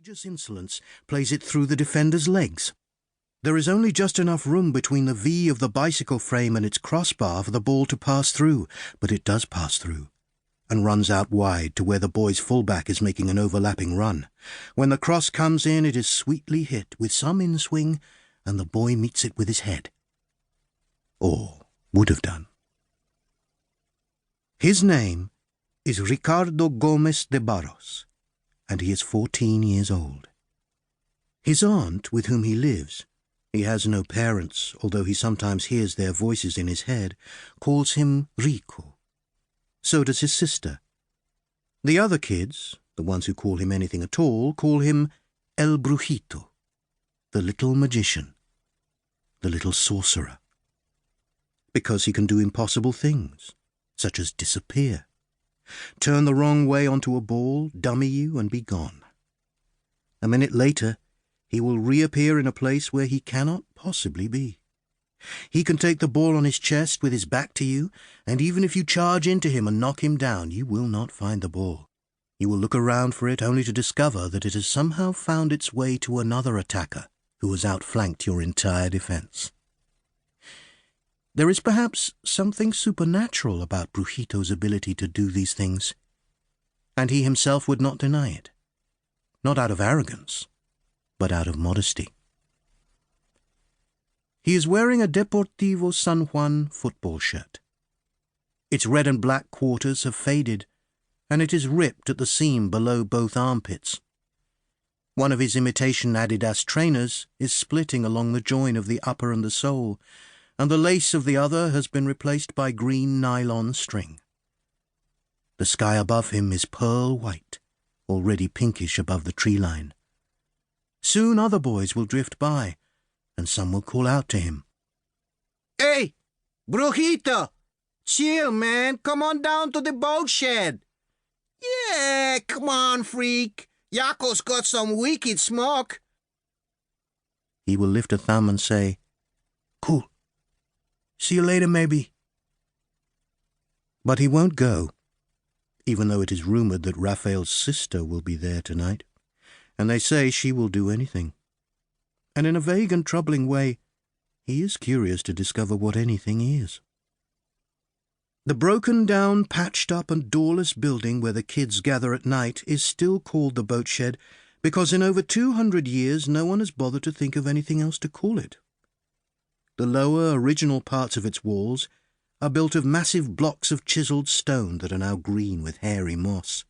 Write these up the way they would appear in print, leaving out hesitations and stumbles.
prodigious insolence plays it through the defender's legs. There is only just enough room between the V of the bicycle frame and its crossbar for the ball to pass through, but it does pass through, and runs out wide to where the boy's fullback is making an overlapping run. When the cross comes in, it is sweetly hit with some inswing, and the boy meets it with his head. Or would have done. His name is Ricardo Gomez de Barros, and he is 14 years old. His aunt, with whom he lives, he has no parents, although he sometimes hears their voices in his head, calls him Rico. So does his sister. The other kids, the ones who call him anything at all, call him El Brujito, the little magician, the little sorcerer. Because he can do impossible things, such as disappear, turn the wrong way onto a ball, dummy you, and be gone. A minute later, he will reappear in a place where he cannot possibly be. He can take the ball on his chest with his back to you, and even if you charge into him and knock him down, you will not find the ball. You will look around for it only to discover that it has somehow found its way to another attacker who has outflanked your entire defense. There is perhaps something supernatural about Brujito's ability to do these things, and he himself would not deny it. Not out of arrogance, but out of modesty. He is wearing a Deportivo San Juan football shirt. Its red and black quarters have faded, and it is ripped at the seam below both armpits. One of his imitation Adidas trainers is splitting along the join of the upper and the sole, and the lace of the other has been replaced by green nylon string. The sky above him is pearl white, already pinkish above the tree line. Soon other boys will drift by, and some will call out to him. "Hey, Brujito! Chill, man! Come on down to the boat shed!" "Yeah, come on, freak! Yako's got some wicked smoke!" He will lift a thumb and say, "Cool. See you later, maybe." But he won't go, even though it is rumored that Raphael's sister will be there tonight, and they say she will do anything. And in a vague and troubling way, he is curious to discover what anything is. The broken-down, patched-up and doorless building where the kids gather at night is still called the boat shed because in over 200 years no one has bothered to think of anything else to call it. The lower, original parts of its walls are built of massive blocks of chiselled stone that are now green with hairy moss.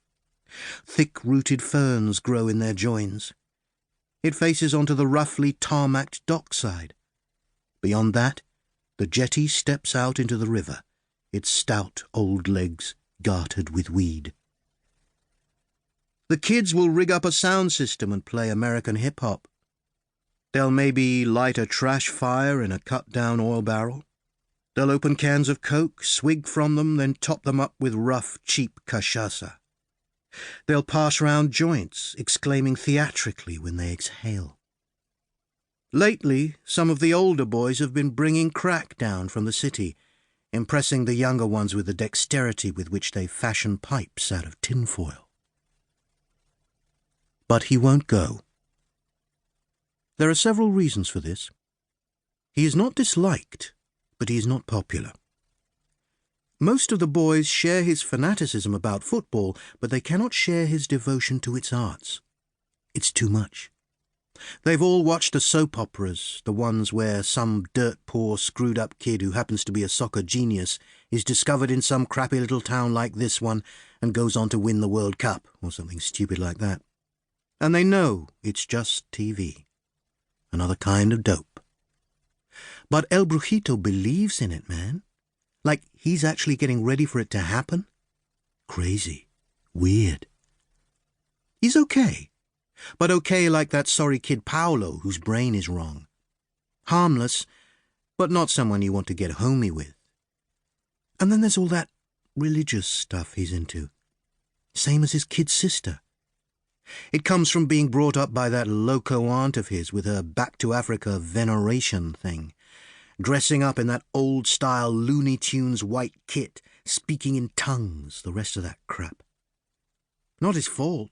Thick-rooted ferns grow in their joins. It faces onto the roughly tarmacked dockside. Beyond that, the jetty steps out into the river, its stout old legs gartered with weed. The kids will rig up a sound system and play American hip-hop. They'll maybe light a trash fire in a cut-down oil barrel. They'll open cans of Coke, swig from them, then top them up with rough, cheap cachaça. They'll pass round joints, exclaiming theatrically when they exhale. Lately, some of the older boys have been bringing crack down from the city, impressing the younger ones with the dexterity with which they fashion pipes out of tinfoil. But he won't go. There are several reasons for this. He is not disliked, but he is not popular. Most of the boys share his fanaticism about football, but they cannot share his devotion to its arts. It's too much. They've all watched the soap operas, the ones where some dirt-poor, screwed-up kid who happens to be a soccer genius is discovered in some crappy little town like this one and goes on to win the World Cup, or something stupid like that. And they know it's just TV. Another kind of dope. But El Brujito believes in it, man. Like he's actually getting ready for it to happen. Crazy. Weird. He's okay. But okay like that sorry kid Paolo whose brain is wrong. Harmless, but not someone you want to get homey with. And then there's all that religious stuff he's into. Same as his kid sister. It comes from being brought up by that loco aunt of his with her back-to-Africa veneration thing, dressing up in that old-style Looney Tunes white kit, speaking in tongues, the rest of that crap. Not his fault.